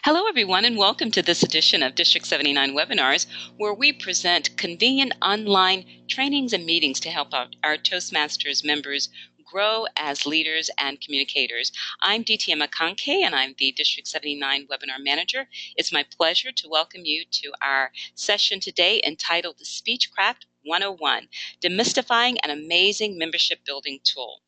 Hello, everyone, and welcome to this edition of District 79 Webinars, where we present convenient online trainings and meetings to help our Toastmasters members grow as leaders and communicators. I'm DT Makanke, and I'm the District 79 Webinar Manager. It's my pleasure to welcome you to our session today entitled Speechcraft 101, Demystifying an Amazing Membership Building Tool.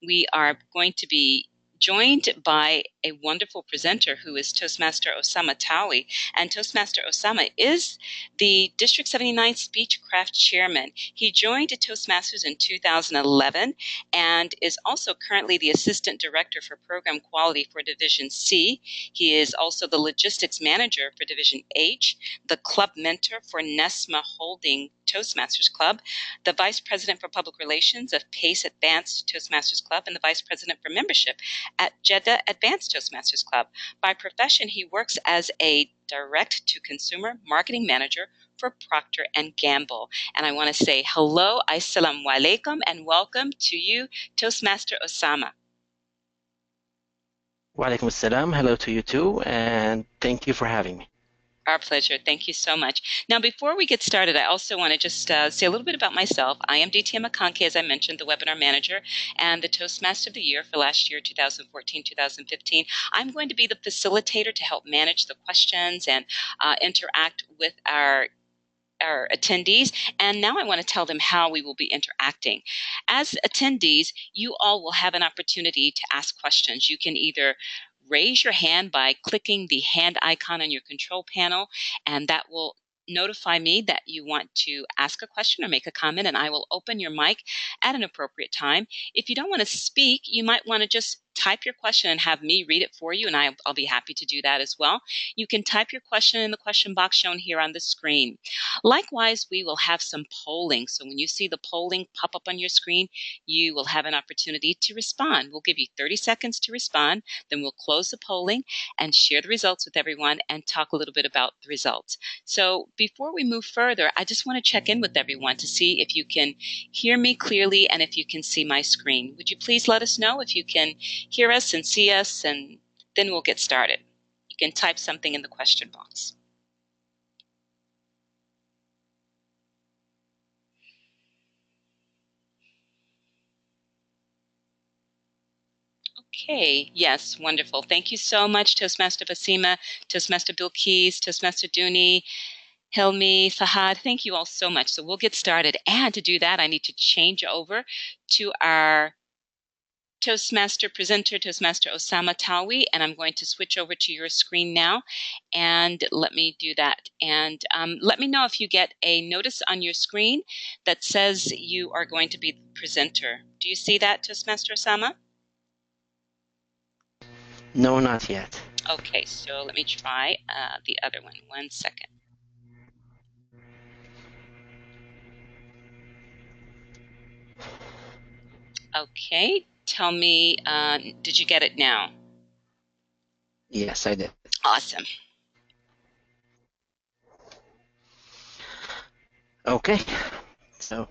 We are going to be joined by a wonderful presenter who is Toastmaster Osama Tawi. And Toastmaster Osama is the District 79 Speechcraft Chairman. He joined Toastmasters in 2011 and is also currently the Assistant Director for Program Quality for Division C. He is also the Logistics Manager for Division H, the Club Mentor for NESMA Holding Toastmasters Club, the Vice President for Public Relations of PACE Advanced Toastmasters Club, and the Vice President for Membership at Jeddah Advanced Toastmasters Club. By profession, he works as a direct-to-consumer marketing manager for Procter & Gamble. And I want to say hello, assalamu alaikum, and welcome to you, Toastmaster Osama. Wa alaikum assalam. Hello to you too, and thank you for having me. Our pleasure. Thank you so much. Now, before we get started, I also want to just say a little bit about myself. I am DT Makanke, as I mentioned, the Webinar Manager and the Toastmaster of the Year for last year, 2014-2015. I'm going to be the facilitator to help manage the questions and interact with our attendees, and now I want to tell them how we will be interacting. As attendees, you all will have an opportunity to ask questions. You can either raise your hand by clicking the hand icon on your control panel, and that will notify me that you want to ask a question or make a comment, and I will open your mic at an appropriate time. If you don't want to speak, you might want to just type your question and have me read it for you, and I'll be happy to do that as well. You can type your question in the question box shown here on the screen. Likewise, we will have some polling. So when you see the polling pop up on your screen, you will have an opportunity to respond. We'll give you 30 seconds to respond, then we'll close the polling and share the results with everyone and talk a little bit about the results. So before we move further, I just want to check in with everyone to see if you can hear me clearly and if you can see my screen. Would you please let us know if you can hear us and see us, and then we'll get started. You can type something in the question box. Okay, yes, wonderful. Thank you so much, Toastmaster Basima, Toastmaster Bilquis, Toastmaster Dooney, Helmi, Fahad. Thank you all so much. So we'll get started. And to do that, I need to change over to our Toastmaster presenter, Toastmaster Osama Tawi, and I'm going to switch over to your screen now. And let me do that. And let me know if you get a notice on your screen that says you are going to be the presenter. Do you see that, Toastmaster Osama? No, not yet. Okay, so let me try the other one. 1 second. Okay, tell me, did you get it now? Yes, I did. Awesome. Okay, so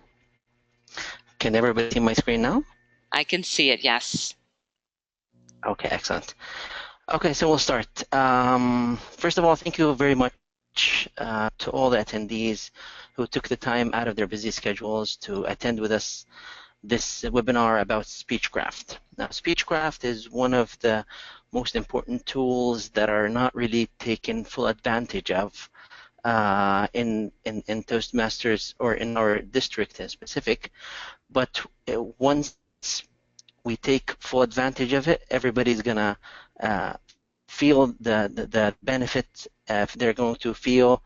can everybody see my screen now? I can see it, yes. Okay, excellent. Okay, so we'll start. First of all, thank you very much to all the attendees who took the time out of their busy schedules to attend with us this webinar about Speechcraft. Now, Speechcraft is one of the most important tools that are not really taken full advantage of in Toastmasters or in our district in specific, but once we take full advantage of it, everybody's gonna feel the benefit. They're going to feel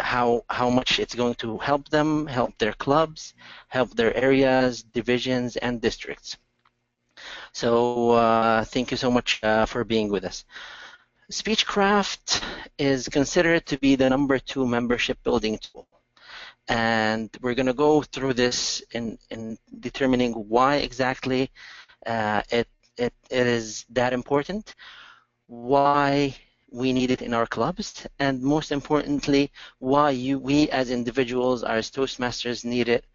how much it's going to help them, help their clubs, help their areas, divisions, and districts. So thank you so much for being with us. Speechcraft is considered to be the #2 membership building tool. And we're going to go through this in determining why exactly it is that important, why we need it in our clubs, and most importantly, why we as individuals, as Toastmasters, need it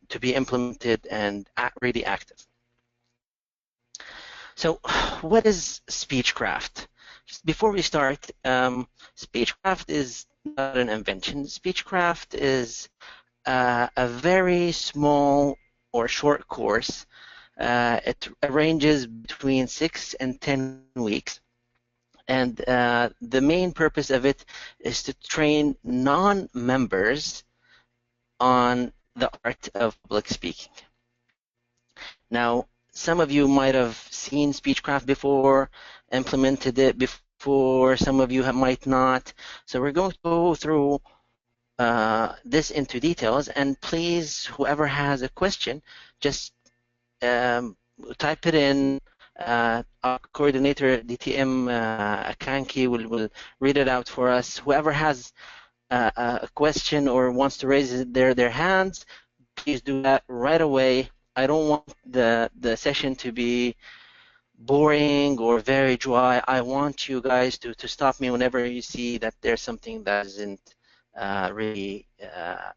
to be implemented and really active. So, what is Speechcraft? Just before we start, Speechcraft is not an invention. Speechcraft is a very small or short course. It ranges between 6 and 10 weeks. And the main purpose of it is to train non-members on the art of public speaking. Now, some of you might have seen Speechcraft before, implemented it before, some of you might not. So we're going to go through this into details, and please, whoever has a question, just type it in. Our coordinator, DTM Akanki, will read it out for us. Whoever has a question or wants to raise their hands, please do that right away. I don't want the session to be boring or very dry. I want you guys to stop me whenever you see that there's something that isn't really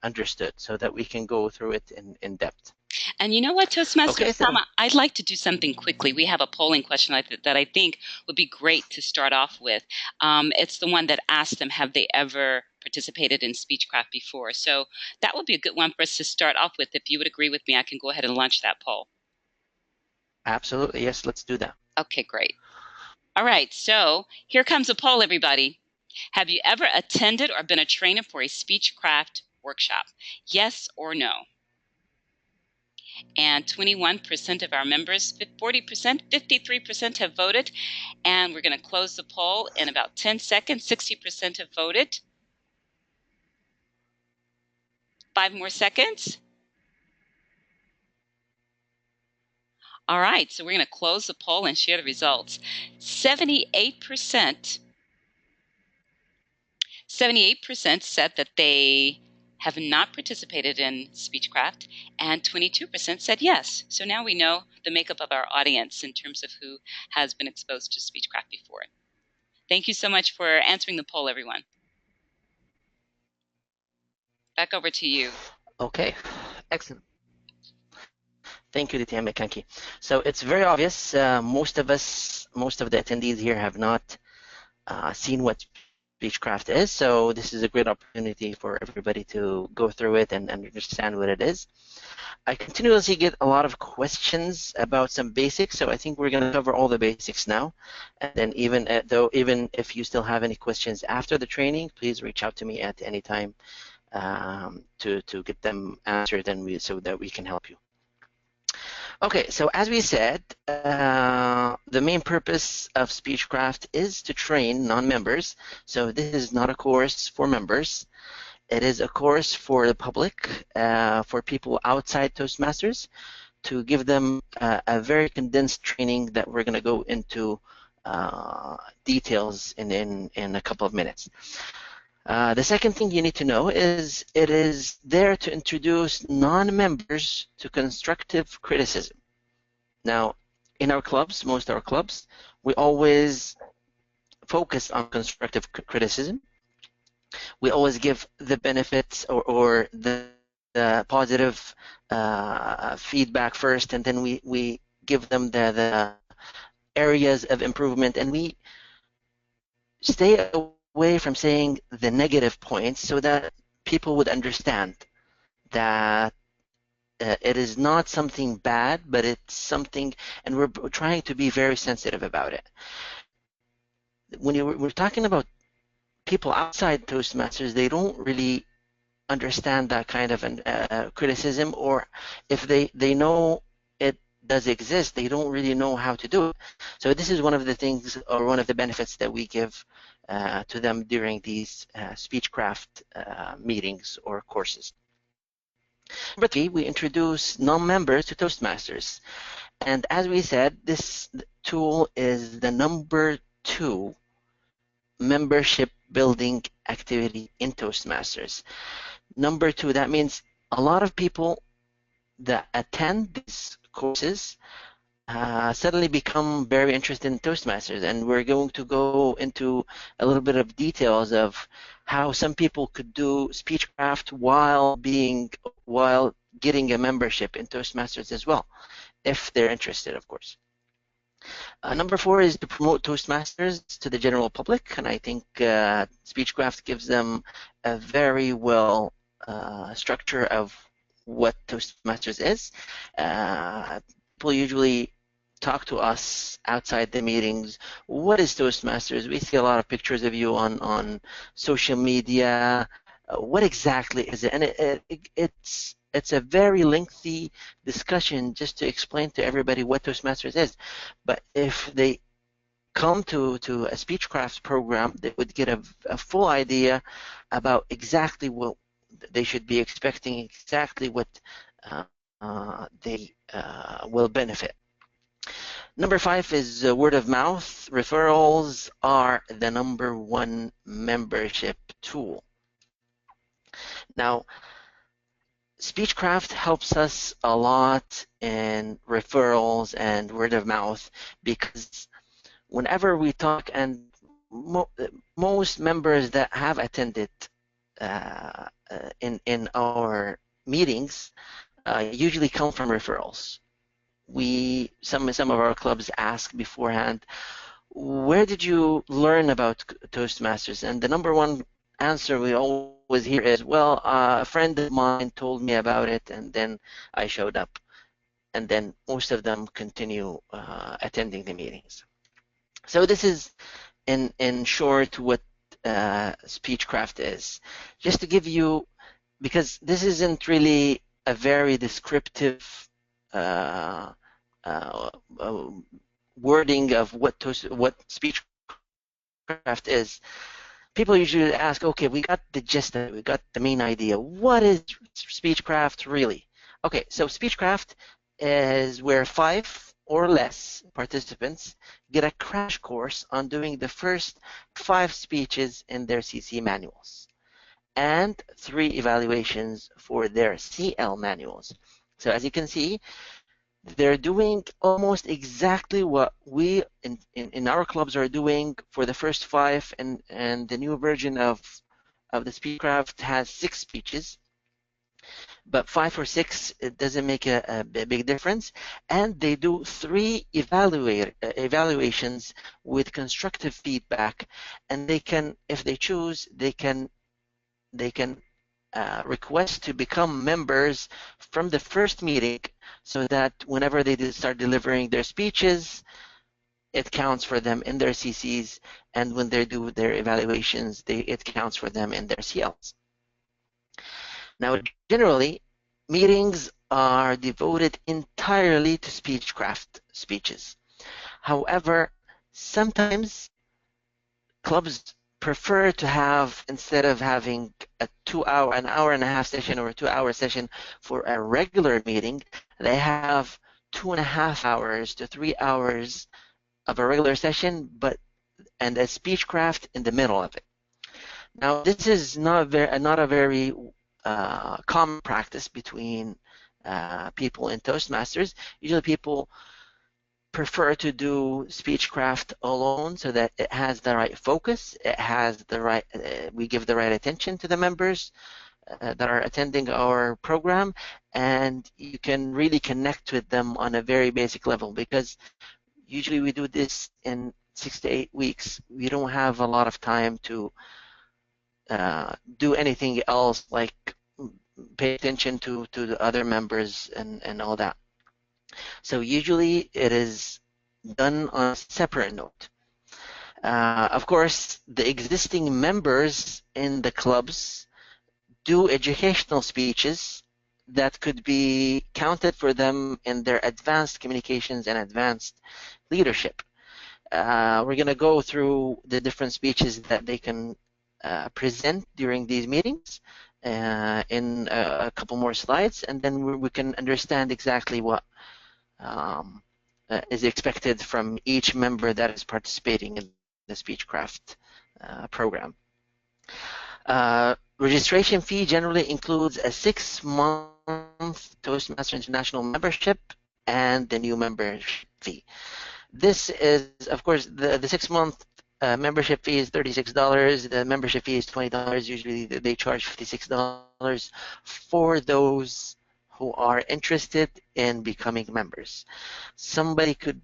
understood, so that we can go through it in depth. And you know what, Toastmaster Okay, so Osama, I'd like to do something quickly. We have a polling question that I think would be great to start off with. It's the one that asked them, have they ever participated in Speechcraft before? So that would be a good one for us to start off with. If you would agree with me, I can go ahead and launch that poll. absolutely, yes, let's do that. Okay, great. All right, so here comes a poll, everybody. Have you ever attended or been a trainer for a Speechcraft workshop? Yes or no? And 21% of our members, 40%, 53% have voted. And we're going to close the poll in about 10 seconds. 60% have voted. 5 more seconds. All right, so we're going to close the poll and share the results. 78% said that they have not participated in Speechcraft, and 22% said yes. So now we know the makeup of our audience in terms of who has been exposed to Speechcraft before. Thank you so much for answering the poll, everyone. Back over to you. Okay, excellent. Thank you, DTM Kanki. So it's very obvious. Most of the attendees here have not seen what Speechcraft is. So this is a great opportunity for everybody to go through it and understand what it is. I continuously get a lot of questions about some basics, so I think we're going to cover all the basics now. And then even if you still have any questions after the training, please reach out to me at any time to get them answered, and so that we can help you. Okay, so as we said, the main purpose of Speechcraft is to train non-members. So this is not a course for members. It is a course for the public, for people outside Toastmasters, to give them a very condensed training that we're going to go into details in a couple of minutes. The second thing you need to know is it is there to introduce non-members to constructive criticism. Now, in our clubs, most of our clubs, we always focus on constructive criticism. We always give the benefits or the positive feedback first, and then we give them the areas of improvement, and we stay away from saying the negative points so that people would understand that it is not something bad, but it's something, and we're trying to be very sensitive about it. When we're talking about people outside Toastmasters, they don't really understand that kind of criticism, or if they know it does exist, they don't really know how to do it. So this is one of the things, or one of the benefits that we give to them during these Speechcraft meetings or courses. Number 3, we introduce non-members to Toastmasters. And as we said, this tool is the number 2 membership building activity in Toastmasters. Number 2, that means a lot of people that attend these courses suddenly become very interested in Toastmasters, and we're going to go into a little bit of details of how some people could do Speechcraft while getting a membership in Toastmasters as well, if they're interested, of course. Number 4 is to promote Toastmasters to the general public, and I think Speechcraft gives them a very well structure of what Toastmasters is. People usually talk to us outside the meetings. What is Toastmasters? We see a lot of pictures of you on social media. What exactly is it? And it's a very lengthy discussion just to explain to everybody what Toastmasters is. But if they come to a Speechcraft program, they would get a full idea about exactly what they should be expecting, exactly what they will benefit. Number 5 is word of mouth. Referrals are the number 1 membership tool. Now, Speechcraft helps us a lot in referrals and word of mouth because whenever we talk, and most members that have attended in our meetings usually come from referrals. Some of our clubs ask beforehand, where did you learn about Toastmasters? And the number 1 answer we always hear is, well, a friend of mine told me about it, and then I showed up. And then most of them continue attending the meetings. So this is, in short, what Speechcraft is. Just to give you, because this isn't really a very descriptive uh, uh, wording of what Speechcraft is. People usually ask, okay, we got the gist of it, we got the main idea. What is Speechcraft really? Okay, so Speechcraft is where 5 or less participants get a crash course on doing the first 5 speeches in their CC manuals and 3 evaluations for their CL manuals. So as you can see, they're doing almost exactly what we in our clubs are doing for the first 5, and the new version of the Speechcraft has 6 speeches, but 5 or 6, it doesn't make a big difference. And they do 3 evaluations with constructive feedback, and they can, if they choose, they can request to become members from the first meeting, so that whenever they start delivering their speeches, it counts for them in their CCs, and when they do their evaluations, it counts for them in their CLs. Now, generally, meetings are devoted entirely to Speechcraft speeches. However, sometimes clubs prefer to have, instead of having an hour and a half session or a 2-hour session for a regular meeting, they have 2.5 hours to 3 hours of a regular session, and a Speechcraft in the middle of it. Now, this is not a very common practice between people in Toastmasters. Usually people prefer to do Speechcraft alone, so that it has the right focus, it has the right, we give the right attention to the members that are attending our program, and you can really connect with them on a very basic level, because usually we do this in 6 to 8 weeks. We don't have a lot of time to do anything else, like pay attention to the other members and all that. So usually it is done on a separate note. Of course, the existing members in the clubs do educational speeches that could be counted for them in their advanced communications and advanced leadership. We're going to go through the different speeches that they can present during these meetings in a couple more slides, and then we can understand exactly what is expected from each member that is participating in the Speechcraft program. Registration fee generally includes a 6-month Toastmaster International membership and the new membership fee. This is, of course, the 6-month membership fee is $36. The membership fee is $20. Usually they charge $56 for those who are interested in becoming members. Somebody could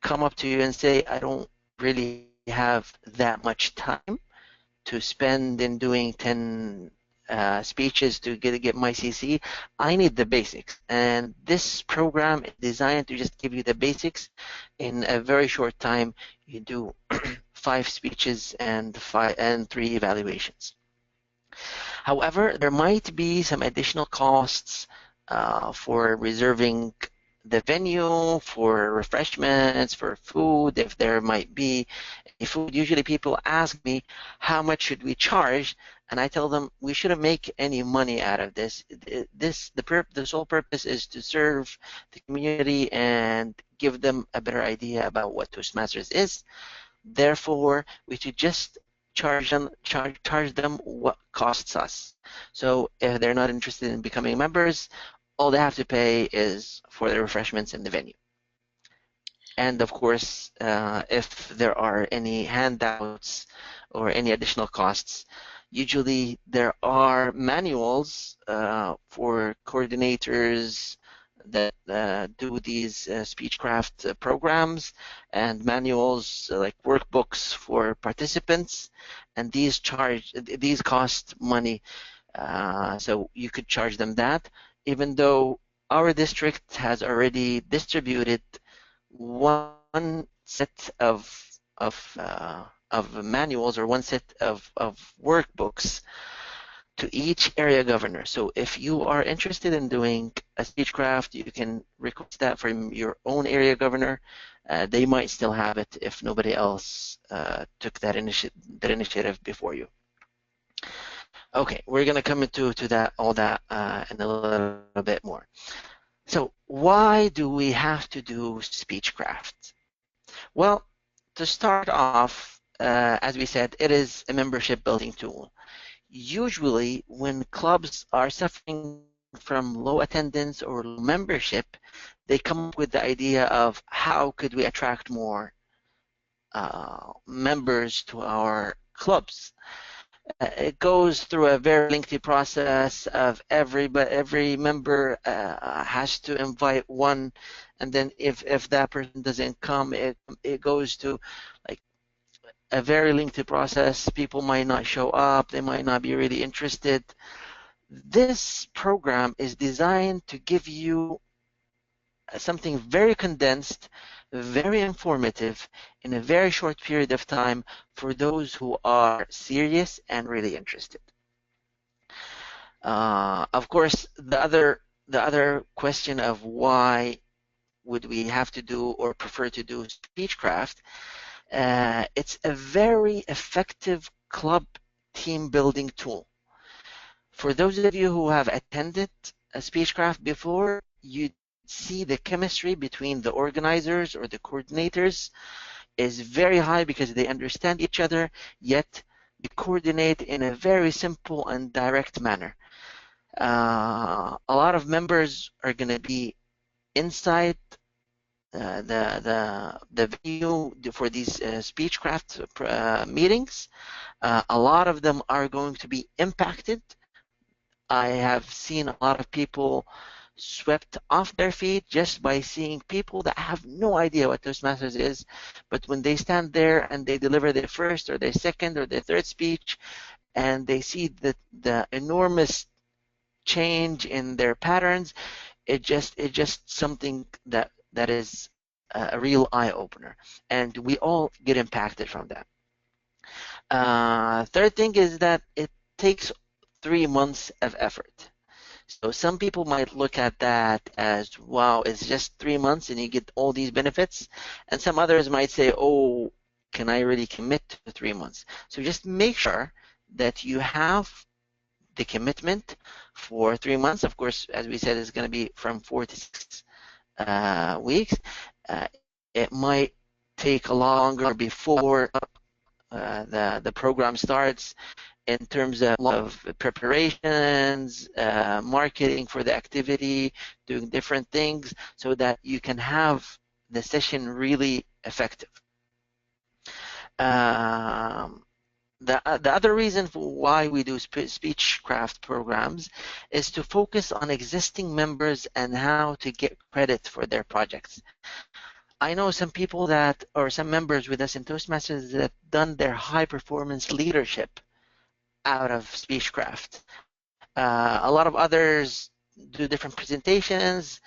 come up to you and say, I don't really have that much time to spend in doing 10 speeches to get my CC. I need the basics. And this program is designed to just give you the basics in a very short time. You do 5 speeches and 3 evaluations. However, there might be some additional costs for reserving the venue, for refreshments, for food, if there might be any food. Usually people ask me, how much should we charge? And I tell them, we shouldn't make any money out of this. The sole purpose is to serve the community and give them a better idea about what Toastmasters is. Therefore, we should just charge them what costs us. So if they're not interested in becoming members, all they have to pay is for the refreshments in the venue. And of course, if there are any handouts or any additional costs, usually there are manuals for coordinators that do these Speechcraft programs, and manuals like workbooks for participants, and these cost money, so you could charge them that, even though our district has already distributed one set of manuals, or one set of workbooks to each area governor. So if you are interested in doing a Speechcraft, you can request that from your own area governor. They might still have it if nobody else took that initiative before you. Okay, we're going to come into all that in a little bit more. So why do we have to do Speechcraft? Well, to start off, as we said, it is a membership building tool. Usually, when clubs are suffering from low attendance or low membership, they come up with the idea of how could we attract more members to our clubs. It goes through a very lengthy process of every member has to invite one, and then if that person doesn't come, it goes to like a very lengthy process. People might not show up, they might not be really interested. This program is designed to give you something very condensed, very informative, in a very short period of time for those who are serious and really interested. Of course, the other question of why would we have to do or prefer to do Speechcraft, it's a very effective club team building tool. For those of you who have attended a Speechcraft before, you'd see the chemistry between the organizers or the coordinators is very high because they understand each other, yet they coordinate in a very simple and direct manner. A lot of members are going to be inside the venue for these Speechcraft meetings. A lot of them are going to be impacted. I have seen a lot of people swept off their feet just by seeing people that have no idea what Toastmasters is, but when they stand there and they deliver their first or their second or their third speech, and they see the enormous change in their patterns, it's just something that is a real eye-opener, and we all get impacted from that. Third thing is that it takes 3 months of effort. So some people might look at that as, wow, it's just 3 months and you get all these benefits. And some others might say, oh, can I really commit to 3 months? So just make sure that you have the commitment for 3 months. Of course, as we said, it's going to be from 4 to 6 weeks. It might take a longer before the program starts, in terms of preparations, marketing for the activity, doing different things, so that you can have the session really effective. The other reason for why we do Speechcraft programs is to focus on existing members and how to get credit for their projects. I know some people that, or some members with us in Toastmasters that done their high performance leadership out of Speechcraft. A lot of others do different presentations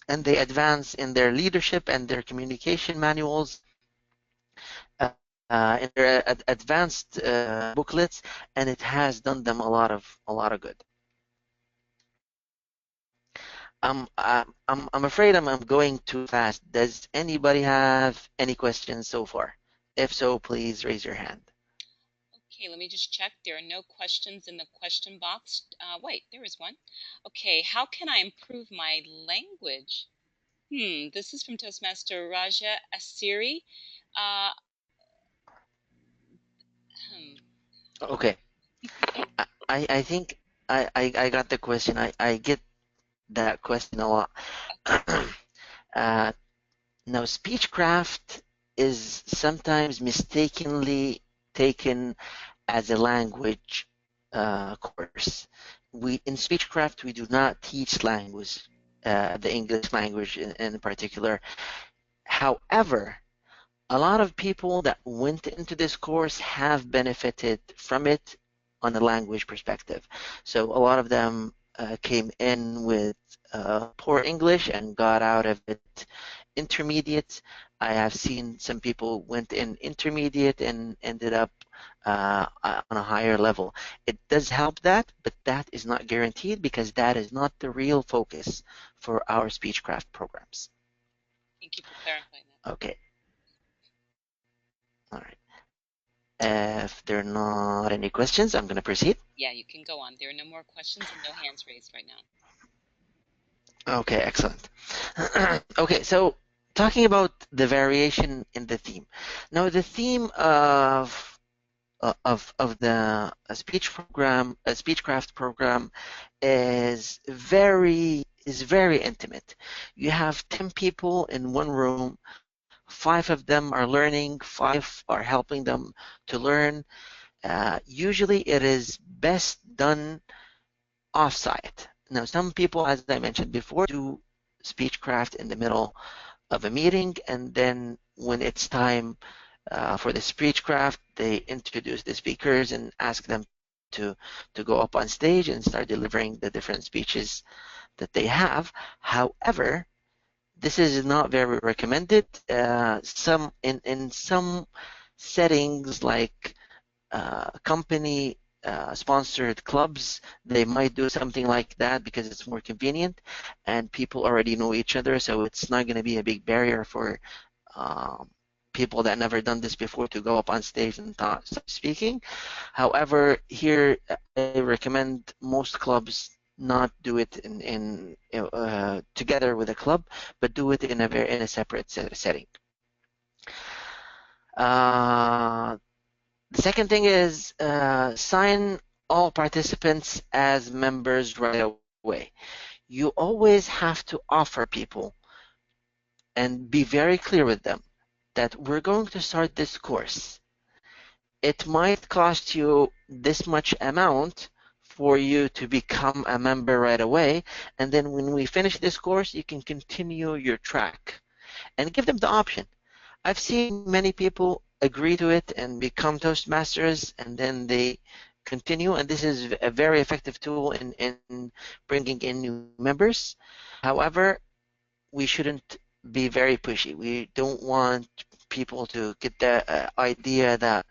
and they advance in their leadership and their communication manuals, in their advanced booklets, and it has done them a lot of good. I'm afraid I'm going too fast. Does anybody have any questions so far? If so, please raise your hand. Okay, let me just check. There are no questions in the question box. Wait, there is one. Okay, how can I improve my language? This is from Toastmaster Raja Asiri. Uh, hmm. Okay, I think I got the question. I get that question a lot. uh, Now, Speechcraft is sometimes mistakenly taken as a language course. We in Speechcraft we do not teach language, the English language in particular. However, a lot of people that went into this course have benefited from it on a language perspective. So a lot of them came in with poor English and got out of it intermediate. I have seen some people went in intermediate and ended up on a higher level. It does help that, but that is not guaranteed because that is not the real focus for our Speechcraft programs. Thank you for clarifying that. Okay, all right. If there are not any questions, I'm going to proceed. Yeah, you can go on. There are no more questions and no hands raised right now. Okay, excellent. Okay, so talking about the variation in the theme. Now, the theme of the Speechcraft program is very intimate. You have 10 people in one room. 5 of them are learning. 5 are helping them to learn. Usually, it is best done offsite. Now, some people, as I mentioned before, do Speechcraft in the middle of a meeting, and then when it's time for the Speechcraft, they introduce the speakers and ask them to go up on stage and start delivering the different speeches that they have. However, this is not very recommended. Some in some settings like company sponsored clubs, they might do something like that because it's more convenient and people already know each other, so it's not going to be a big barrier for um, people that never done this before to go up on stage and start speaking. However, here I recommend most clubs not do it in together with a club, but do it in a separate setting. Uh, the second thing is sign all participants as members right away. You always have to offer people and be very clear with them that we're going to start this course. It might cost you this much amount for you to become a member right away, and then when we finish this course, you can continue your track and give them the option. I've seen many people agree to it and become Toastmasters, and then they continue, and this is a very effective tool in bringing in new members. However, we shouldn't be very pushy. We don't want people to get the idea that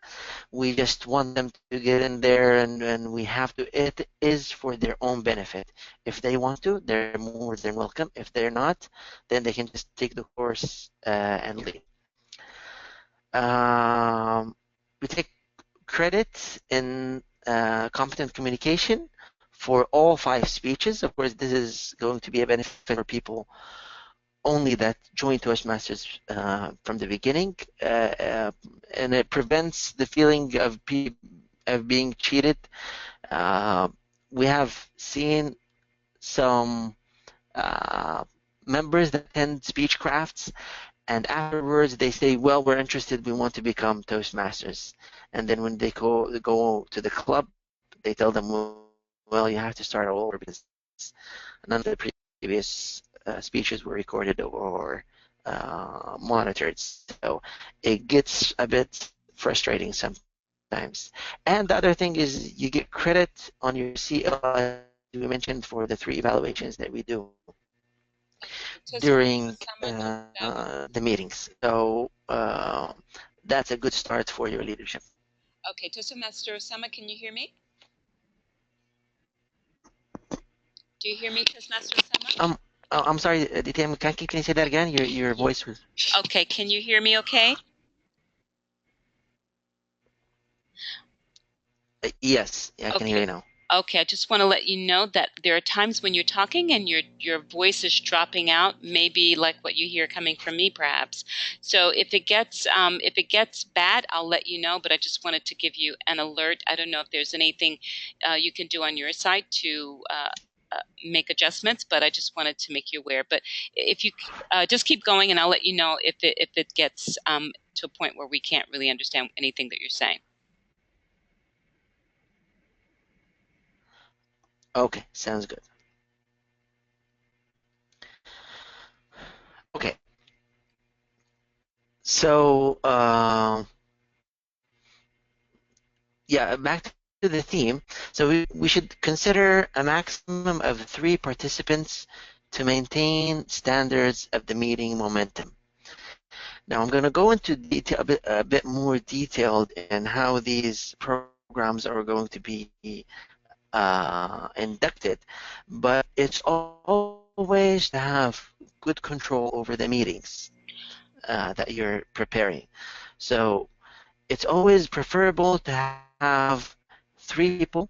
we just want them to get in there and we have to. It is for their own benefit. If they want to, they're more than welcome. If they're not, then they can just take the course and leave. We take credit in competent communication for all 5 speeches. Of course, this is going to be a benefit for people only that join Toastmasters from the beginning, and it prevents the feeling of being cheated. Uh, we have seen some members that attend Speechcrafts and afterwards they say, well, we're interested, we want to become Toastmasters. And then when they go to the club, they tell them, well, you have to start all over because none of the previous speeches were recorded or monitored. So it gets a bit frustrating sometimes. And the other thing is you get credit on your CL, as we mentioned, for the 3 evaluations that we do during the meetings. So that's a good start for your leadership. Okay, Toastmaster Osama, can you hear me? Do you hear me, Toastmaster Osama? I'm sorry, DTM, can you say that again? Your voice was. Okay, can you hear me okay? Yes, I can hear Okay. you now. Okay, I just want to let you know that there are times when you're talking and your voice is dropping out, maybe like what you hear coming from me, perhaps. So if it gets bad, I'll let you know. But I just wanted to give you an alert. I don't know if there's anything you can do on your side to make adjustments, but I just wanted to make you aware. But if you just keep going, and I'll let you know if it gets to a point where we can't really understand anything that you're saying. Okay, sounds good. Okay, so yeah, back to the theme. So we should consider a maximum of 3 participants to maintain standards of the meeting momentum. Now I'm going to go into detail a bit more detailed in how these programs are going to be inducted, but it's always to have good control over the meetings that you're preparing. So it's always preferable to have 3 people.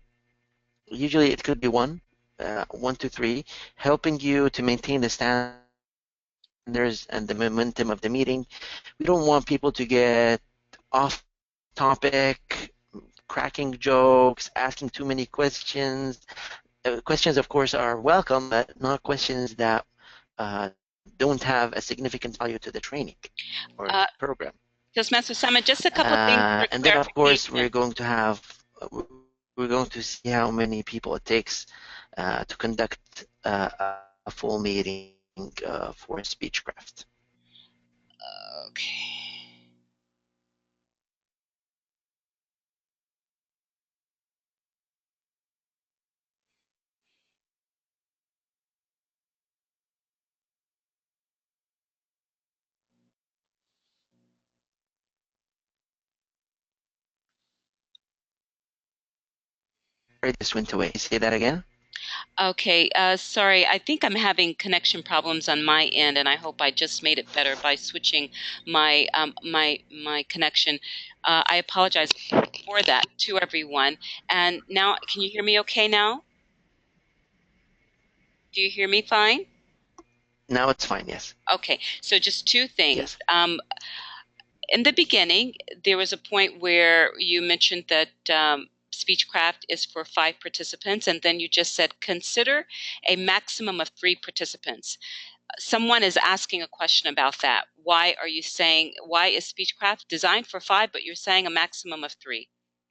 Usually it could be 1 to 3, helping you to maintain the standards and the momentum of the meeting. We don't want people to get off topic, cracking jokes, asking too many questions. Questions, of course, are welcome, but not questions that don't have a significant value to the training or the program. Just Master Sama, just a couple things for And then, of course, clarification. we're going to see how many people it takes to conduct a full meeting for Speechcraft. Okay. Sorry, this went away. Say that again. Okay, sorry. I think I'm having connection problems on my end, and I hope I just made it better by switching my connection. I apologize for that to everyone. And now, can you hear me okay now? Do you hear me fine? Now it's fine. Yes. Okay, so just two things. Yes. In the beginning, there was a point where you mentioned that Speechcraft is for 5 participants, and then you just said consider a maximum of 3 participants. Someone is asking a question about that. Why are you saying, why is Speechcraft designed for 5, but you're saying a maximum of 3?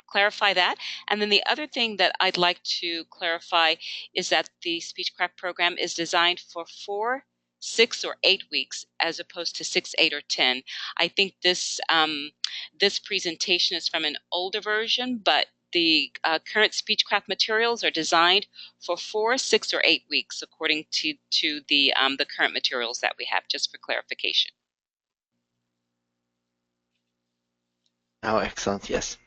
Clarify that. And then the other thing that I'd like to clarify is that the Speechcraft program is designed for 4, 6, or 8 weeks as opposed to 6, 8, or 10. I think this presentation is from an older version, but the current Speechcraft materials are designed for 4, 6, or 8 weeks, according to the current materials that we have. Just for clarification. Oh, excellent. Yes.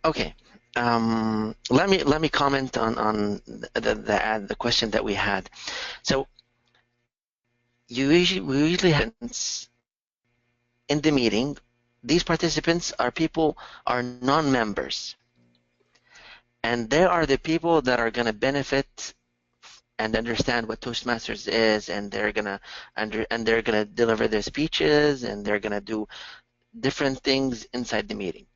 Okay. Let me comment on the question that we had. So we usually have in the meeting. These participants are people are non-members, and they are the people that are going to benefit and understand what Toastmasters is, and they're gonna deliver their speeches, and they're gonna do different things inside the meeting.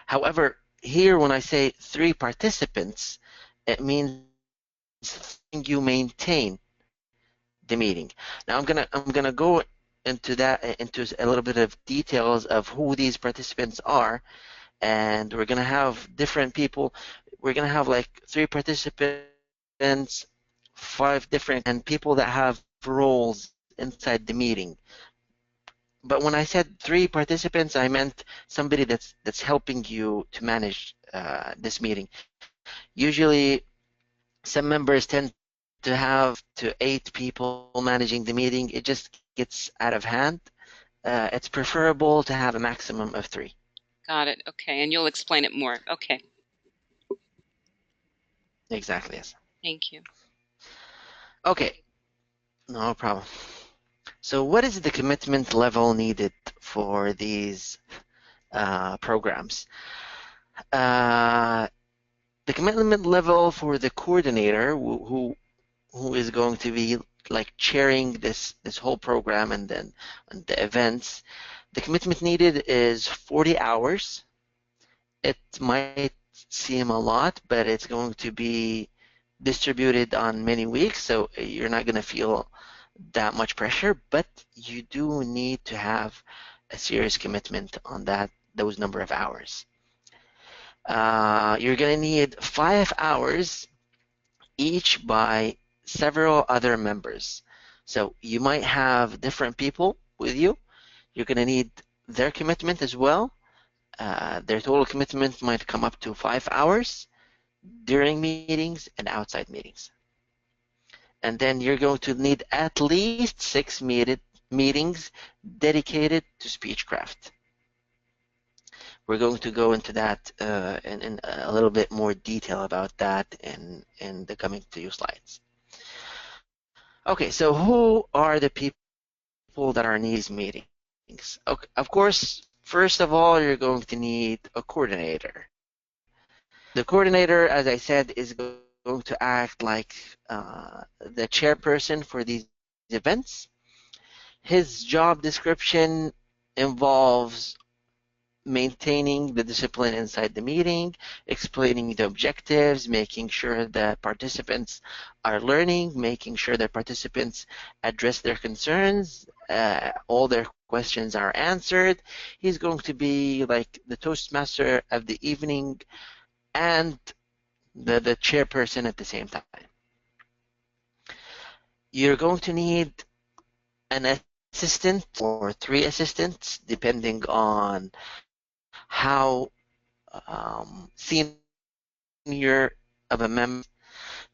However, here when I say 3 participants, it means you maintain the meeting. Now I'm gonna go into a little bit of details of who these participants are, and we're gonna have different people. We're gonna have like 3 participants, 5 different and people that have roles inside the meeting. But when I said 3 participants, I meant somebody that's helping you to manage this meeting. Usually, some members tend to have 6 to 8 people managing the meeting. It just gets out of hand. It's preferable to have a maximum of 3. Got it. Okay. And you'll explain it more. Okay. Exactly, yes. Thank you. Okay, no problem. So what is the commitment level needed for these programs? Uh, the commitment level for the coordinator who is going to be like chairing this whole program and then and the events, the commitment needed is 40 hours. It might seem a lot, but it's going to be distributed on many weeks, so you're not going to feel that much pressure, but you do need to have a serious commitment on those number of hours. You're going to need 5 hours each by several other members. So you might have different people with you. You're going to need their commitment as well. Their total commitment might come up to 5 hours during meetings and outside meetings. And then you're going to need at least 6 meetings dedicated to Speechcraft. We're going to go into that in a little bit more detail about that in the coming few slides. Okay, so who are the people that are in these meetings? Okay, of course, first of all, you're going to need a coordinator. The coordinator, as I said, is going to act like the chairperson for these events. His job description involves maintaining the discipline inside the meeting, explaining the objectives, making sure that participants are learning, making sure that participants address their concerns, all their questions are answered. He's going to be like the Toastmaster of the evening and the chairperson at the same time. You're going to need an assistant or 3 assistants, depending on how senior of a member.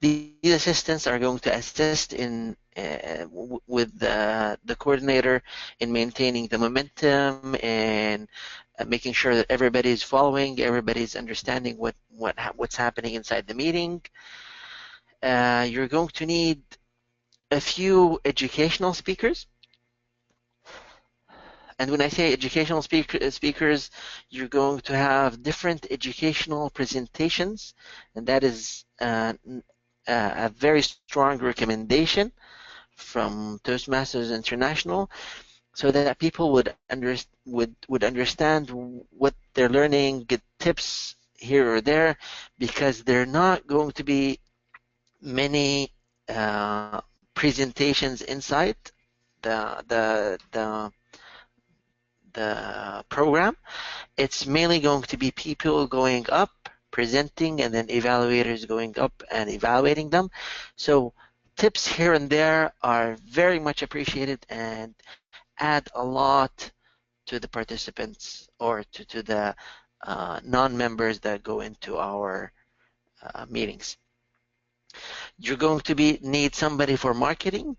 These assistants are going to assist with the coordinator in maintaining the momentum and making sure that everybody's following, everybody's understanding what's happening inside the meeting. You're going to need a few educational speakers. And when I say educational speakers, you're going to have different educational presentations, and that is a very strong recommendation from Toastmasters International, so that people would understand what they're learning, get tips here or there, because there are not going to be many presentations inside the program. It's mainly going to be people going up, presenting, and then evaluators going up and evaluating them. So tips here and there are very much appreciated and add a lot to the participants or to the non-members that go into our meetings. You're going to need somebody for marketing.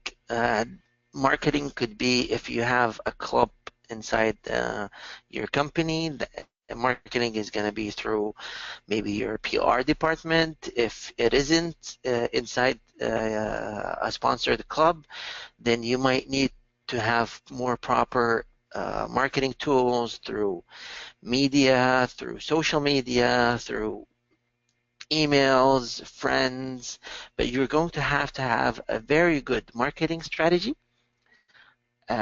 Marketing could be if you have a club inside your company. The marketing is going to be through maybe your PR department. If it isn't inside a sponsored club, then you might need to have more proper marketing tools through media, through social media, through emails, friends, but you're going to have a very good marketing strategy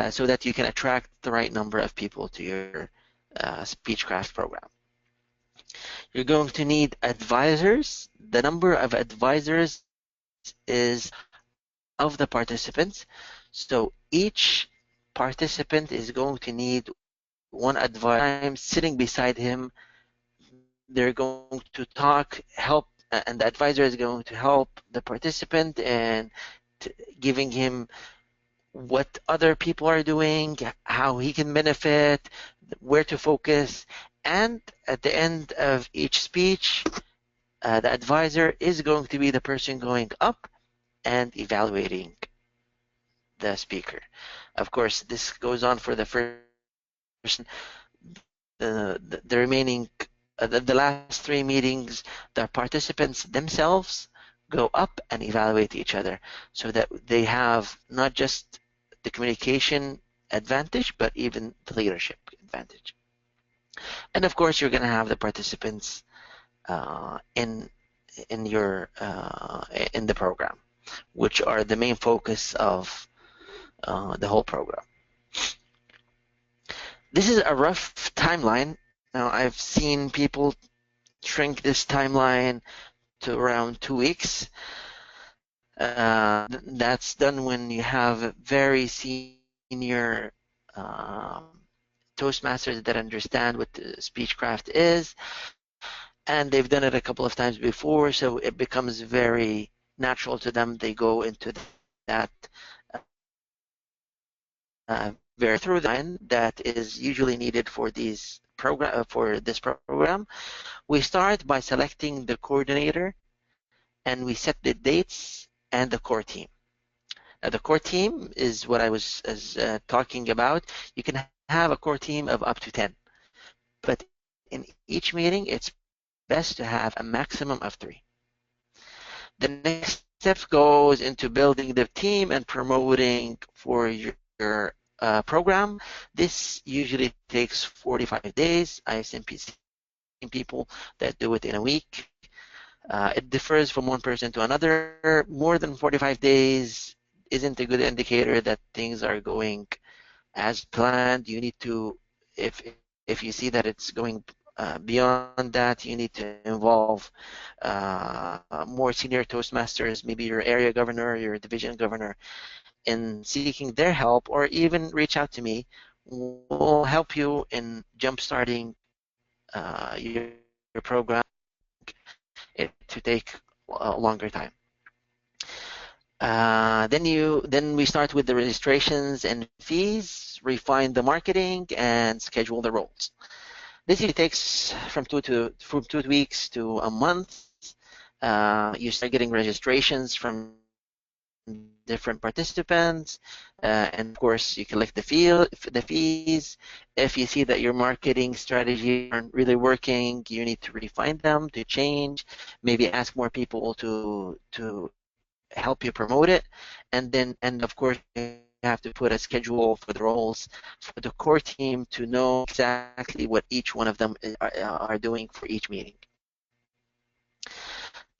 so that you can attract the right number of people to your Speechcraft program. You're going to need advisors. The number of advisors is of the participants. So each participant is going to need one advisor sitting beside him. They're going to talk, help, and the advisor is going to help the participant and giving him what other people are doing, how he can benefit, where to focus, and at the end of each speech, the advisor is going to be the person going up and evaluating the speaker. Of course, this goes on for the first the remaining the last three meetings. The participants themselves go up and evaluate each other so that they have not just the communication advantage but even the leadership advantage. And of course, you're going to have the participants in your in the program, which are the main focus of the whole program. This is a rough timeline. Now, I've seen people shrink this timeline to around 2 weeks. That's done when you have very senior Toastmasters that understand what the Speechcraft is, and they've done it a couple of times before, so it becomes very natural to them. They go into that very through the line that is usually needed for these for this program. We start by selecting the coordinator, and we set the dates and the core team. Now, the core team is what I was talking about. You can have a core team of up to 10, but in each meeting, it's best to have a maximum of 3. The next step goes into building the team and promoting for your program. This usually takes 45 days. I've seen people that do it in a week. It differs from one person to another. More than 45 days isn't a good indicator that things are going as planned. You need to, if you see that it's going beyond that, you need to involve more senior Toastmasters, maybe your area governor, your division governor, in seeking their help, or even reach out to me. We'll help you in jump-starting your program it to take a longer time. Then we start with the registrations and fees, refine the marketing, and schedule the roles. This usually takes from 2 weeks to a month. You start getting registrations from different participants, and of course you collect the fees. If you see that your marketing strategy aren't really working, you need to refine them, to change, maybe ask more people to help you promote it, and of course you have to put a schedule for the roles for the core team to know exactly what each one of them are doing for each meeting.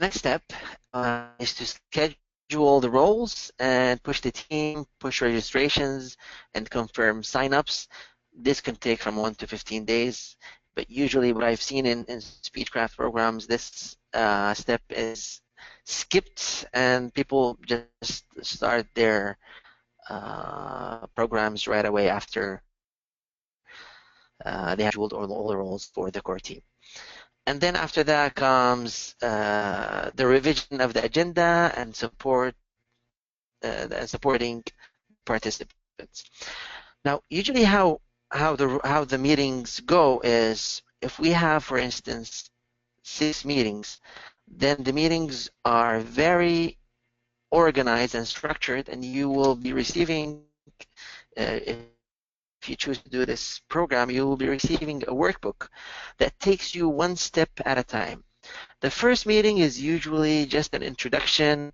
Next step is to schedule the roles and push the team, push registrations, and confirm signups. This can take from 1 to 15 days, but usually what I've seen in Speechcraft programs, this step is skipped and people just start their programs right away after they have scheduled all the roles for the core team. And then after that comes the revision of the agenda and supporting participants. Now, usually how the meetings go is, if we have, for instance, 6 meetings, then the meetings are very organized and structured, and you will be receiving, if you choose to do this program, you will be receiving a workbook that takes you one step at a time. The first meeting is usually just an introduction.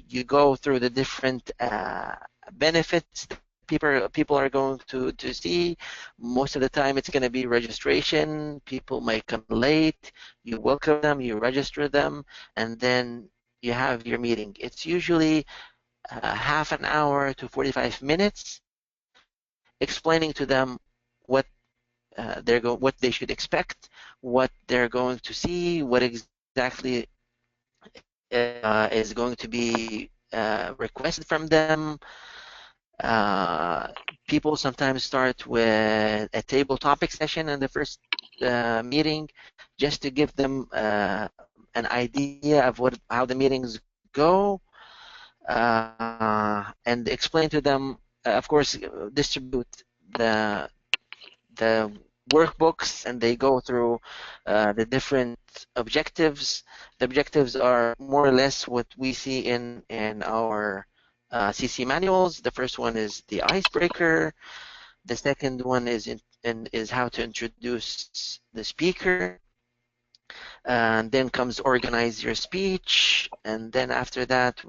You go through the different benefits that people are going to see. Most of the time it's going to be registration. People might come late. You welcome them, you register them, and then you have your meeting. It's usually half an hour to 45 minutes explaining to them what what they should expect, what they're going to see, what exactly is going to be requested from them. People sometimes start with a table topic session in the first meeting, just to give them an idea of how the meetings go. and explain to them, of course, distribute the the workbooks, and they go through the different objectives. The objectives are more or less what we see in our CC manuals. The first one is the icebreaker. The second one is how to introduce the speaker. And then comes organize your speech, and then after that,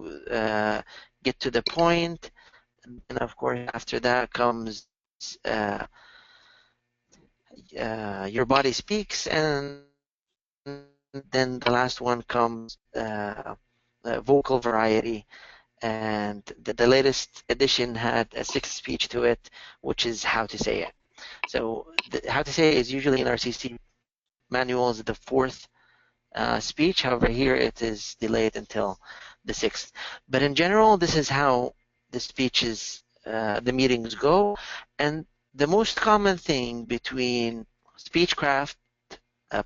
get to the point. And of course, after that comes your body speaks, and then the last one comes vocal variety. And the latest edition had a sixth speech to it, which is how to say it. So how to say it is usually in our CC manuals the fourth speech. However, here it is delayed until the sixth. But in general, this is how the speeches, the meetings go. And the most common thing between Speechcraft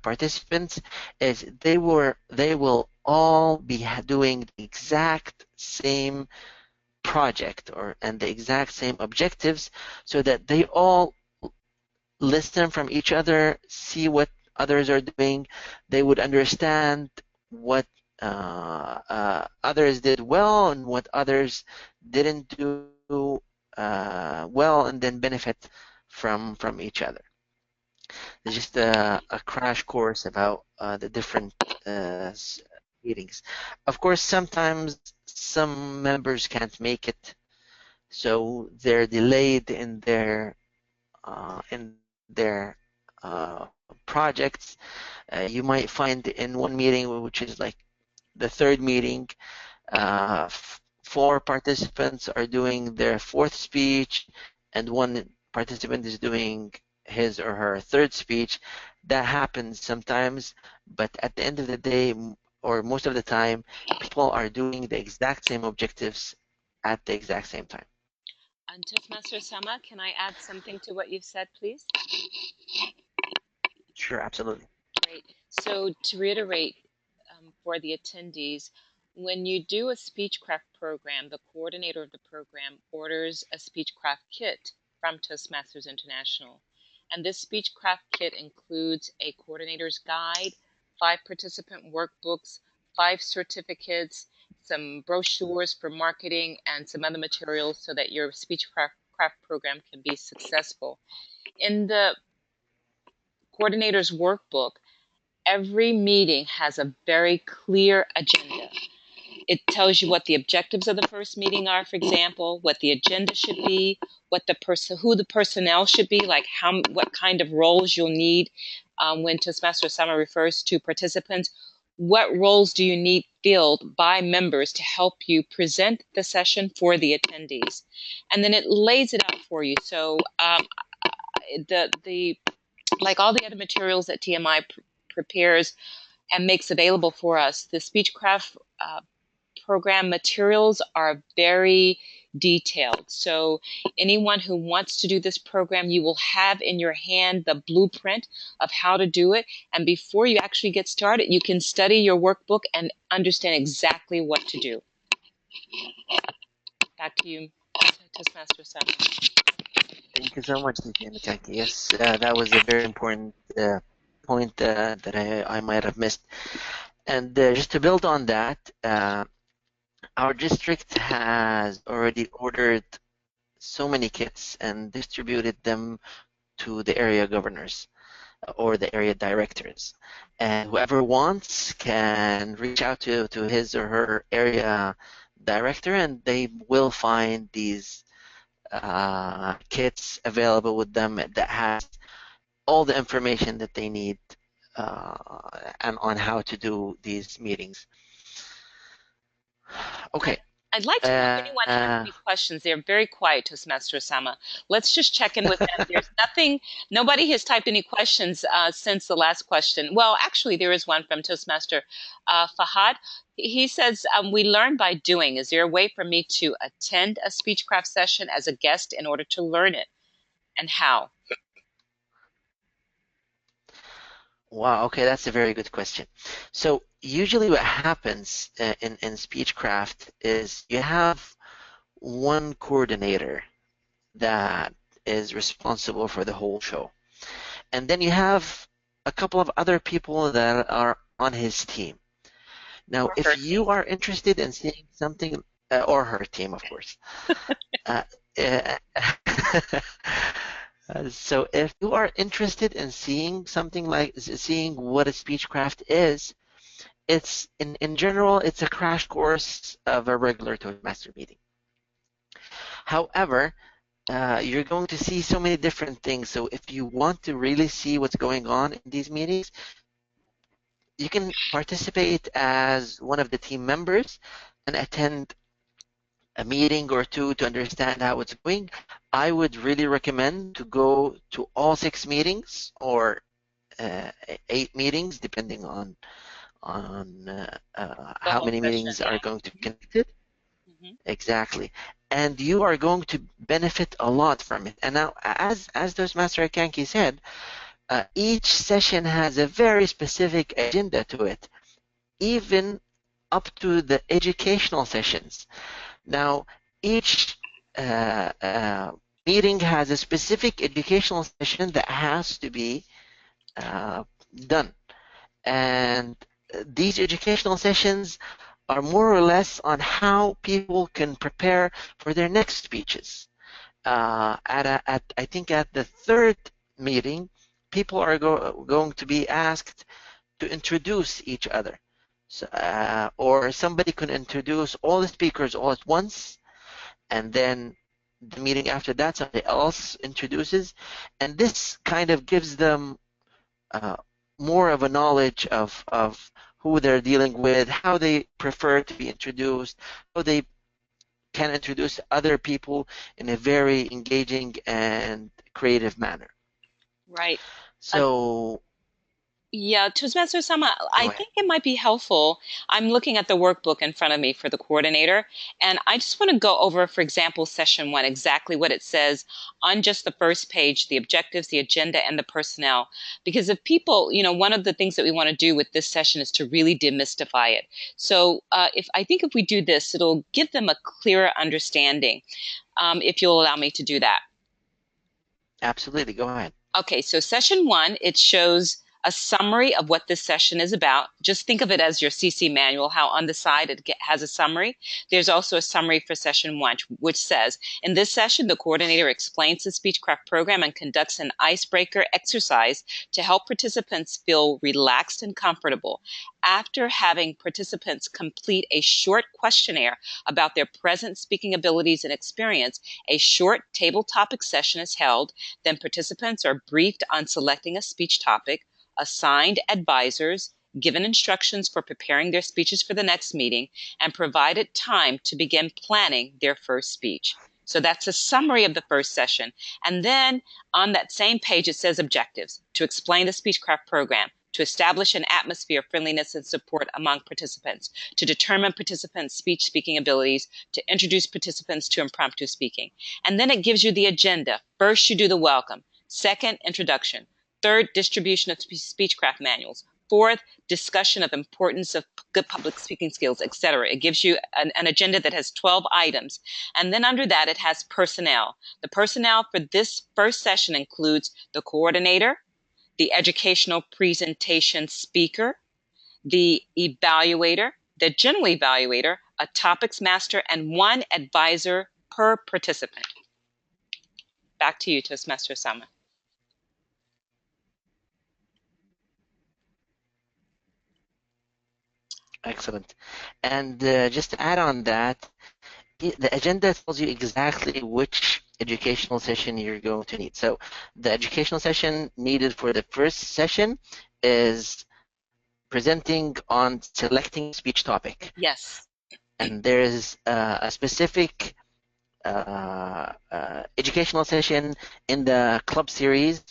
participants is they will all be doing the exact same project and the exact same objectives, so that they all listen from each other, see what others are doing. They would understand what others did well and what others didn't do well, and then benefit from each other. It's just a crash course about the different meetings. Of course, sometimes some members can't make it, so they're delayed in their projects. You might find in one meeting, which is like the third meeting, four participants are doing their fourth speech, and one participant is doing his or her third speech. That happens sometimes, but at the end of the day, or most of the time, people are doing the exact same objectives at the exact same time. And Toastmaster Sama, can I add something to what you've said, please? Sure, absolutely. Great. So to reiterate for the attendees, when you do a Speechcraft program, the coordinator of the program orders a Speechcraft kit from Toastmasters International. And this Speechcraft kit includes a coordinator's guide, 5 participant workbooks, 5 certificates, some brochures for marketing, and some other materials so that your Speechcraft program can be successful. In the coordinator's workbook, every meeting has a very clear agenda. It tells you what the objectives of the first meeting are, for example, what the agenda should be, who the personnel should be, like what kind of roles you'll need when Toastmaster Sama refers to participants. What roles do you need filled by members to help you present the session for the attendees? And then it lays it out for you. So the like all the other materials that TMI prepares and makes available for us, the Speechcraft program materials are very detailed. So anyone who wants to do this program, you will have in your hand the blueprint of how to do it. And before you actually get started, you can study your workbook and understand exactly what to do. Back to you, Toastmaster Simon. Thank you so much, Titi Matanki. Yes, that was a very important point that I might have missed. And just to build on that, our district has already ordered so many kits and distributed them to the area governors or the area directors. And whoever wants can reach out to his or her area director, and they will find these kits available with them that has all the information that they need and on how to do these meetings. Okay. I'd like to know if anyone has any questions. They're very quiet, Toastmaster Osama. Let's just check in with them. There's nobody has typed any questions since the last question. Well, actually, there is one from Toastmaster Fahad. He says, we learn by doing. Is there a way for me to attend a Speechcraft session as a guest in order to learn it? And how? Wow, okay, that's a very good question. So usually what happens in Speechcraft is you have one coordinator that is responsible for the whole show. And then you have a couple of other people that are on his team. Now, Or her if team. you are interested in seeing something, or her team, of course. Uh, uh, so if you are interested in seeing something like seeing what a Speechcraft is, it's in general, it's a crash course of a regular Toastmaster meeting. However, you're going to see so many different things. So if you want to really see what's going on in these meetings, you can participate as one of the team members and attend a meeting or two to understand how it's going. I would really recommend to go to all 6 meetings or 8 meetings, depending on The how whole many session, meetings are yeah. going to be connected. Hmm. Exactly. And you are going to benefit a lot from it. And now, as Toastmaster Akanki said, each session has a very specific agenda to it, even up to the educational sessions. Now, each uh, uh, meeting has a specific educational session that has to be uh, done. And these educational sessions are more or less on how people can prepare for their next speeches. I think at the third meeting, people are going to be asked to introduce each other. So, or somebody can introduce all the speakers all at once, and then the meeting after that, somebody else introduces, and this kind of gives them uh, more of a knowledge of who they're dealing with, how they prefer to be introduced, how they can introduce other people in a very engaging and creative manner. Right. Uh, So Yeah, Toastmaster Sama, I go ahead. think it might be helpful. I'm looking at the workbook in front of me for the coordinator, and I just want to go over, for example, session one, exactly what it says on just the first page, the objectives, the agenda, and the personnel. Because if people, one of the things that we want to do with this session is to really demystify it. So if we do this, it'll give them a clearer understanding, if you'll allow me to do that. Absolutely, go ahead. Okay, so session one, it shows a summary of what this session is about. Just think of it as your CC manual, how on the side has a summary. There's also a summary for session one, which says, in this session, the coordinator explains the Speechcraft program and conducts an icebreaker exercise to help participants feel relaxed and comfortable. After having participants complete a short questionnaire about their present speaking abilities and experience, a short table topic session is held. Then participants are briefed on selecting a speech topic, assigned advisors, given instructions for preparing their speeches for the next meeting, and provided time to begin planning their first speech. So that's a summary of the first session. And then on that same page, it says objectives to explain the Speechcraft program, to establish an atmosphere of friendliness and support among participants, to determine participants' speaking abilities, to introduce participants to impromptu speaking. And then it gives you the agenda. First, you do the welcome. Second, introduction. Third, distribution of Speechcraft manuals. Fourth, discussion of importance of good public speaking skills, etc. It gives you an agenda that has 12 items. And then under that, it has personnel. The personnel for this first session includes the coordinator, the educational presentation speaker, the evaluator, the general evaluator, a topics master, and one advisor per participant. Back to you, Toastmaster Sama. Excellent. And just to add on that, the agenda tells you exactly which educational session you're going to need. So the educational session needed for the first session is presenting on selecting speech topic. Yes. And there's a specific educational session in the club series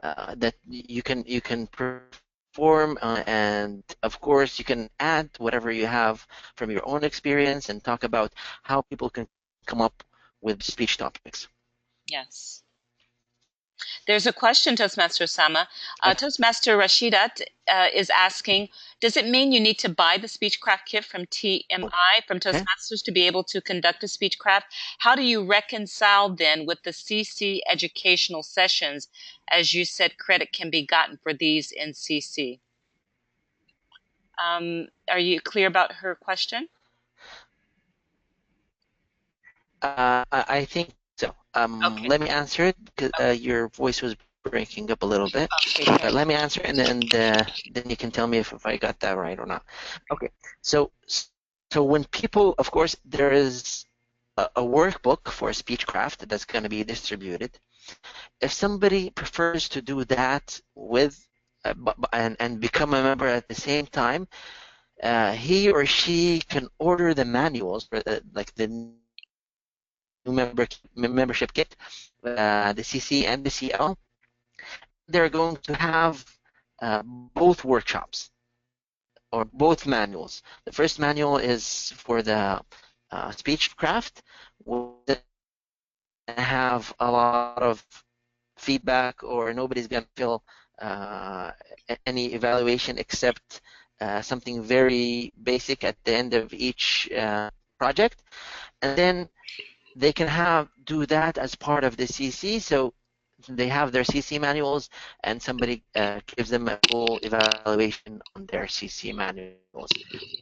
that you can perform, and of course you can add whatever you have from your own experience and talk about how people can come up with speech topics. Yes. There's a question, Toastmaster Sama. Toastmaster Rashidat is asking, Does it mean you need to buy the Speechcraft kit from TMI, from Okay. Toastmasters, to be able to conduct a Speechcraft? How do you reconcile then with the CC educational sessions? As you said, credit can be gotten for these in CC. Are you clear about her question? I think so. Okay. Let me answer it because your voice was breaking up a little bit. Okay, thank Let you. me answer it, and then you can tell me if I got that right or not. Okay. So so when people, of course, there is a workbook for Speechcraft that's going to be distributed. If somebody prefers to do that with and become a member at the same time, he or she can order the manuals for like the new membership kit, the CC and the CL. They're going to have both workshops or both manuals. The first manual is for the Speechcraft. We'll have a lot of feedback, or nobody's going to feel uh, any evaluation except something very basic at the end of each project. And then they can do that as part of the CC. So they have their CC manuals, and somebody gives them a full evaluation on their CC manuals.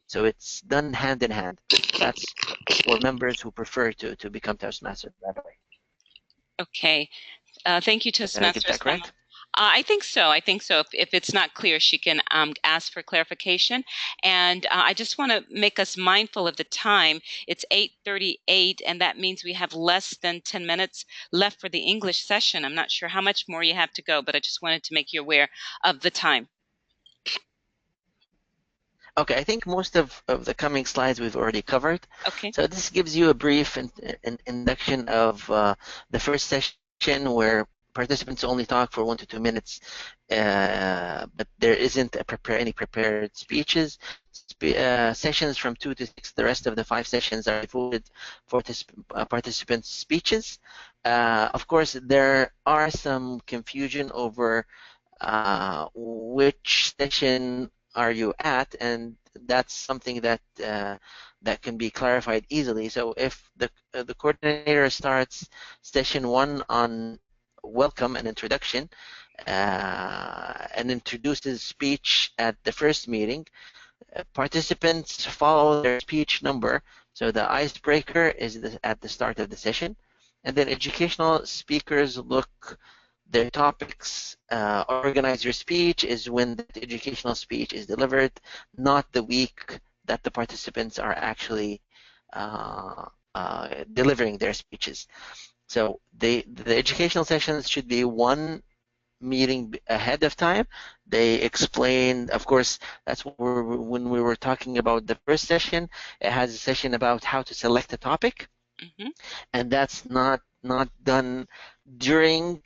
So it's done hand in hand. That's for members who prefer to become Toastmasters right away. Okay. Thank you, Did I get Toastmasters. that correct? I think so. I think so. If it's not clear, she can ask for clarification. And I just want to make us mindful of the time. It's 8:38, and that means we have less than 10 minutes left for the English session. I'm not sure how much more you have to go, but I just wanted to make you aware of the time. Okay, I think most of the coming slides we've already covered. Okay. So this gives you a brief induction of the first session, where participants only talk for 1 to 2 minutes, but there isn't any prepared speeches. Sessions from 2 to 6, the rest of the 5 sessions are devoted for participants' speeches. Of course, there are some confusion over which session are you at, and that's something that that can be clarified easily. So if the coordinator starts session 1 on welcome and introduction, and introduces speech at the first meeting, participants follow their speech number. So the icebreaker is at the start of the session, and then educational speakers look their topics. Organize your speech is when the educational speech is delivered, not the week that the participants are actually delivering their speeches. So the educational sessions should be one meeting ahead of time. They explained, of course, that's when we were talking about the first session. It has a session about how to select a topic, and that's not done during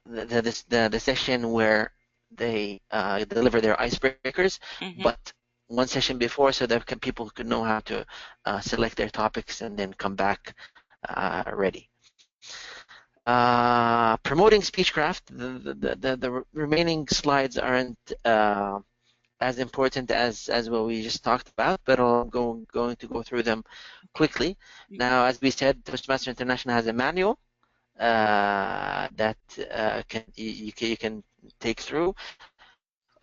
the session where they deliver their icebreakers, but one session before, so that people could know how to select their topics and then come back ready. Promoting Speechcraft, the remaining slides aren't as important as what we just talked about, but I'm going to go through them quickly. Now, as we said, Toastmaster International has a manual that you can take through.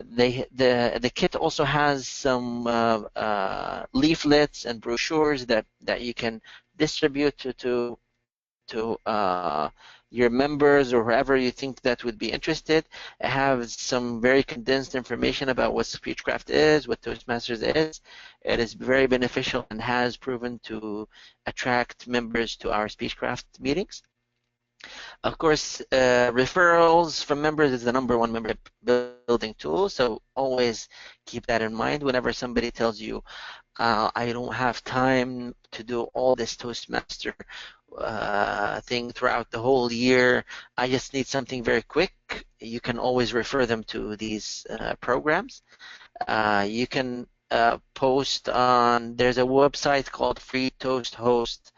The kit also has some leaflets and brochures that you can distribute to your members or whoever you think that would be interested. It has some very condensed information about what Speechcraft is, what Toastmasters is. It is very beneficial and has proven to attract members to our Speechcraft meetings. Of course, referrals from members is the #1 member building tool, so always keep that in mind whenever somebody tells you, I don't have time to do all this Toastmaster thing throughout the whole year. I just need something very quick. You can always refer them to these programs. You can post on, there's a website called Free Toast Host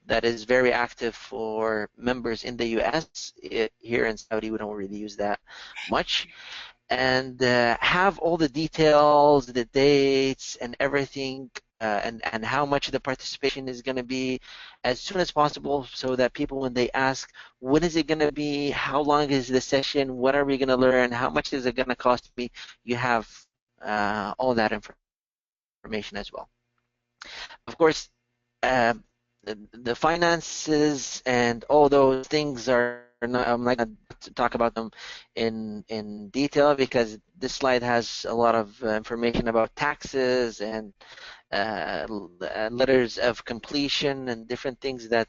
that is very active for members in the US. Here in Saudi, we don't really use that much. and have all the details, the dates, and everything, and how much the participation is going to be as soon as possible, so that people, when they ask, when is it going to be, how long is the session, what are we going to learn, how much is it going to cost me, you have all that information as well. Of course, uh, the finances and all those things are not, I'm not going to talk about them in detail, because this slide has a lot of information about taxes and letters of completion and different things that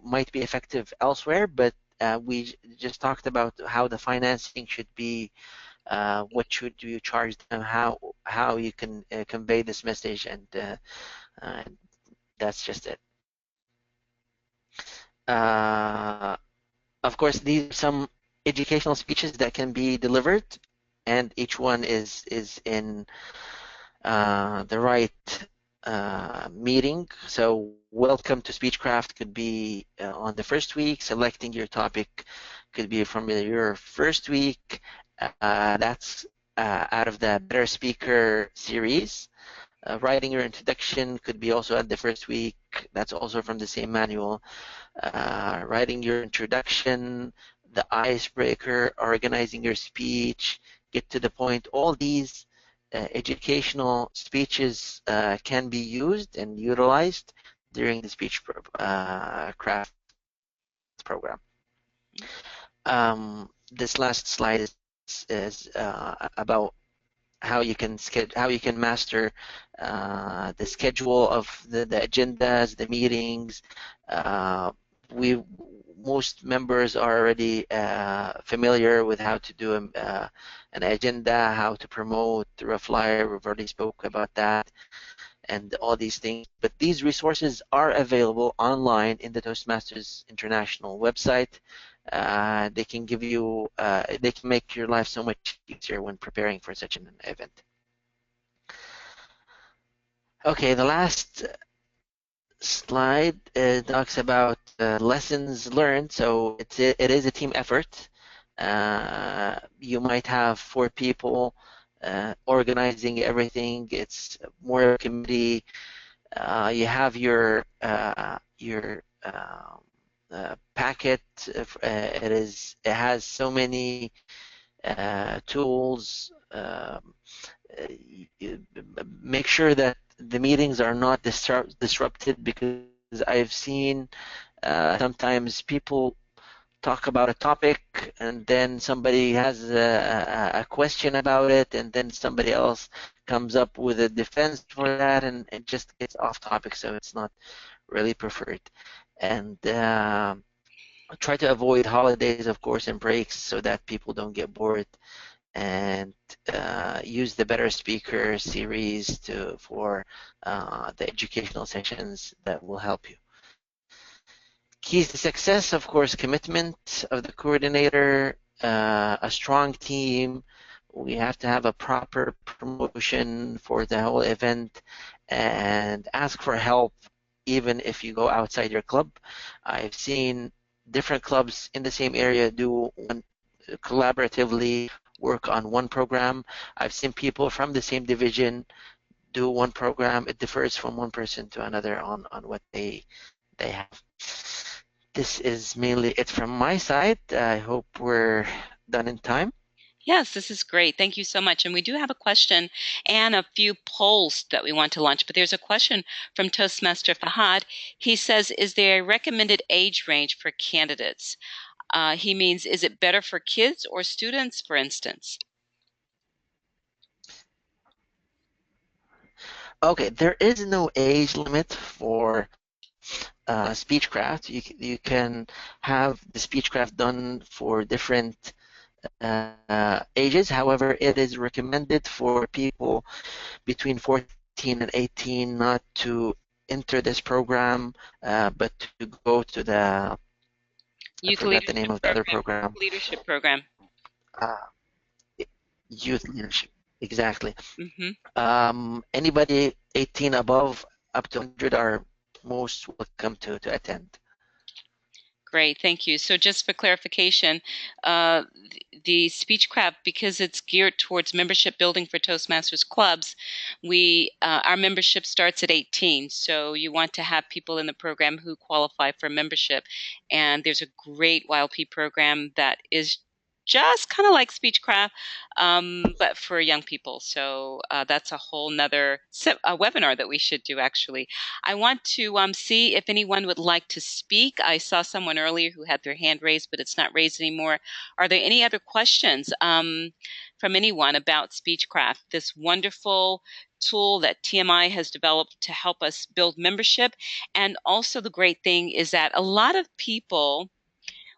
might be effective elsewhere. But we just talked about how the financing should be, what should you charge them, how you can convey this message, and that's just it. Uh, of course, these are some educational speeches that can be delivered, and each one is in the right meeting. So welcome to Speechcraft could be on the first week. Selecting your topic could be from your first week. That's out of the Better Speaker series. Writing your introduction could be also at the first week. That's also from the same manual. Writing your introduction, the icebreaker, organizing your speech, get to the point. All these educational speeches can be used and utilized during the speech craft program. This last slide is about how you can master the schedule of the agendas, the meetings. We Most members are already familiar with how to do an agenda, how to promote through a flyer. We've already spoke about that and all these things. But these resources are available online in the Toastmasters International website. They can give you, they can make your life so much easier when preparing for such an event. Okay, the last slide talks about lessons learned. So it is a team effort. You might have 4 people organizing everything. It's more of a committee. You have your packet. It has so many tools. Make sure that the meetings are not disrupted, because I've seen sometimes people talk about a topic and then somebody has a question about it, and then somebody else comes up with a defense for that, and it just gets off topic, so it's not really preferred. And try to avoid holidays, of course, and breaks, so that people don't get bored, and use the Better Speaker series for the educational sessions that will help you. Keys to success, of course, commitment of the coordinator, a strong team. We have to have a proper promotion for the whole event, and ask for help even if you go outside your club. I've seen different clubs in the same area do one collaboratively work on one program. I've seen people from the same division do one program. It differs from one person to another on what they have. This is mainly it from my side. I hope we're done in time. Yes, this is great. Thank you so much. And we do have a question and a few polls that we want to launch. But there's a question from Toastmaster Fahad. He says, is there a recommended age range for candidates? He means, is it better for kids or students, for instance? Okay, there is no age limit for Speechcraft. You can have the Speechcraft done for different ages. However, it is recommended for people between 14 and 18 not to enter this program, but to go to the, I Youth forgot the leadership name of the other program. program, Leadership program. uh, youth leadership. Exactly. Hmm. Anybody 18 above up to 100 are most welcome to attend. Great, thank you. So just for clarification, the Speechcraft, because it's geared towards membership building for Toastmasters clubs, our membership starts at 18. So you want to have people in the program who qualify for membership. And there's a great YLP program that is just kind of like Speechcraft, but for young people. So that's a whole nother webinar that we should do, actually. I want to see if anyone would like to speak. I saw someone earlier who had their hand raised, but it's not raised anymore. Are there any other questions from anyone about Speechcraft, this wonderful tool that TMI has developed to help us build membership? And also the great thing is that a lot of people,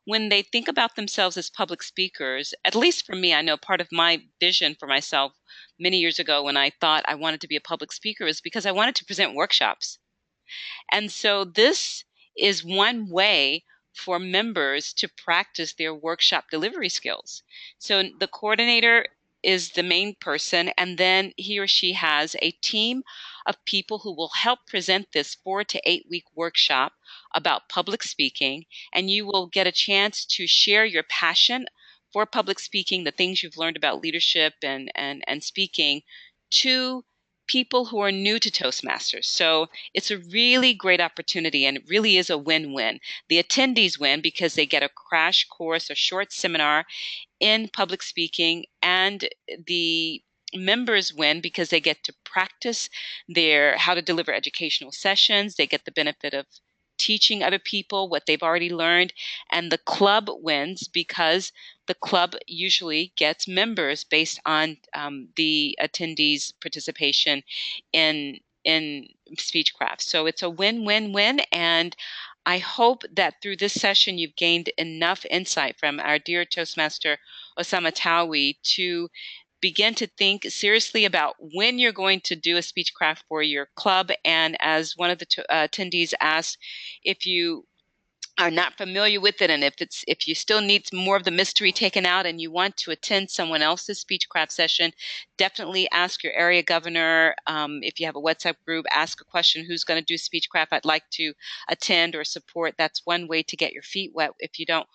when they think about themselves as public speakers, at least for me, I know part of my vision for myself many years ago when I thought I wanted to be a public speaker is because I wanted to present workshops. And so this is one way for members to practice their workshop delivery skills. So the coordinator is the main person, and then he or she has a team of people who will help present this 4 to 8 week workshop about public speaking, and you will get a chance to share your passion for public speaking, the things you've learned about leadership and speaking, to people who are new to Toastmasters. So it's a really great opportunity, and it really is a win-win. The attendees win because they get a crash course, a short seminar in public speaking, and the members win because they get to practice how to deliver educational sessions. They get the benefit of teaching other people what they've already learned, and the club wins because the club usually gets members based on the attendees' participation in Speechcraft. So it's a win-win-win, and I hope that through this session you've gained enough insight from our dear Toastmaster Osama Tawi to begin to think seriously about when you're going to do a Speechcraft for your club. And as one of the attendees asked, if you are not familiar with it, and if you still need more of the mystery taken out and you want to attend someone else's Speechcraft session, definitely ask your area governor. If you have a WhatsApp group, ask a question: who's going to do Speechcraft? I'd like to attend or support. That's one way to get your feet wet if you don't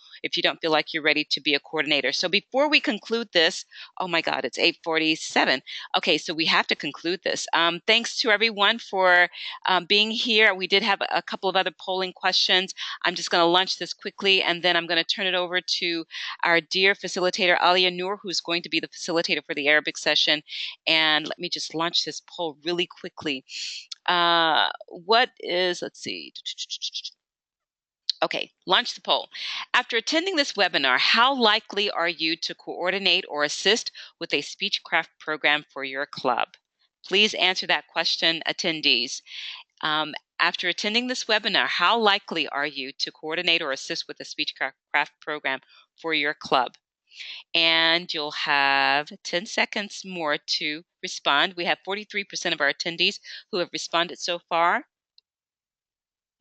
feel like you're ready to be a coordinator. So before we conclude this, oh my God, it's 8:47. Okay, so we have to conclude this. Thanks to everyone for being here. We did have a couple of other polling questions. I'm just going to launch this quickly, and then I'm going to turn it over to our dear facilitator, Alia Noor, who's going to be the facilitator for the Arabic session. And let me just launch this poll really quickly. Let's see. Okay, launch the poll. After attending this webinar, how likely are you to coordinate or assist with a Speechcraft program for your club? Please answer that question, attendees. After attending this webinar, how likely are you to coordinate or assist with a Speechcraft program for your club? And you'll have 10 seconds more to respond. We have 43% of our attendees who have responded so far.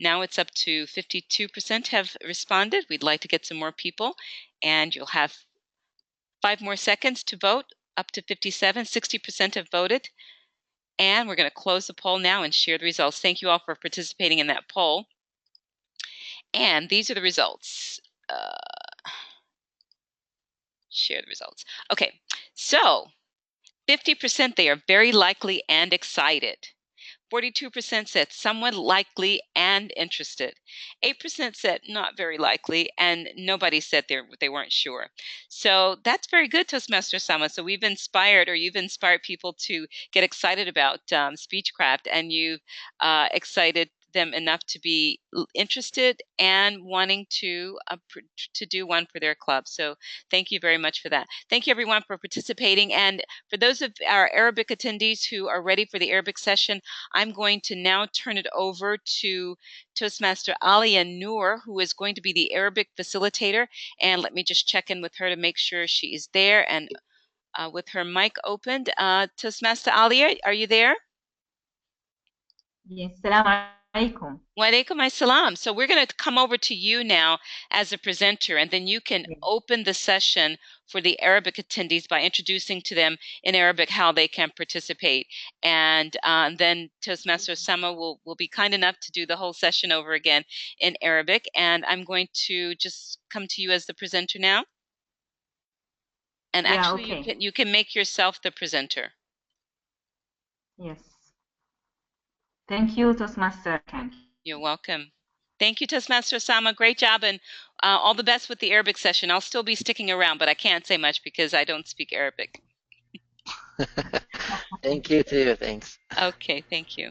Now it's up to 52% have responded. We'd like to get some more people, and you'll have 5 more seconds to vote. Up to 60% have voted. And we're going to close the poll now and share the results. Thank you all for participating in that poll. And these are the results. Share the results. Okay, so 50%, they are very likely and excited. 42% said somewhat likely and interested. 8% said not very likely, and nobody said they weren't sure. So that's very good, Toastmaster Sama. So you've inspired people to get excited about Speechcraft, and you've excited them enough to be interested and wanting to do one for their club. So thank you very much for that. Thank you everyone for participating. And for those of our Arabic attendees who are ready for the Arabic session, I'm going to now turn it over to Toastmaster Alia Noor, who is going to be the Arabic facilitator. And let me just check in with her to make sure she is there and with her mic opened. Toastmaster Alia, are you there? Yes, salam alaikum. Wa alaikum assalam. So we're going to come over to you now as a presenter, and then you can open the session for the Arabic attendees by introducing to them in Arabic how they can participate. And then Toastmaster Sama will be kind enough to do the whole session over again in Arabic. And I'm going to just come to you as the presenter now. And Yeah, actually, okay. you can make yourself the presenter. Yes. Thank you, Toastmaster Kanki. You're welcome. Thank you, Toastmaster Osama. Great job, and all the best with the Arabic session. I'll still be sticking around, but I can't say much because I don't speak Arabic. Thank you too. Thanks. Okay, thank you.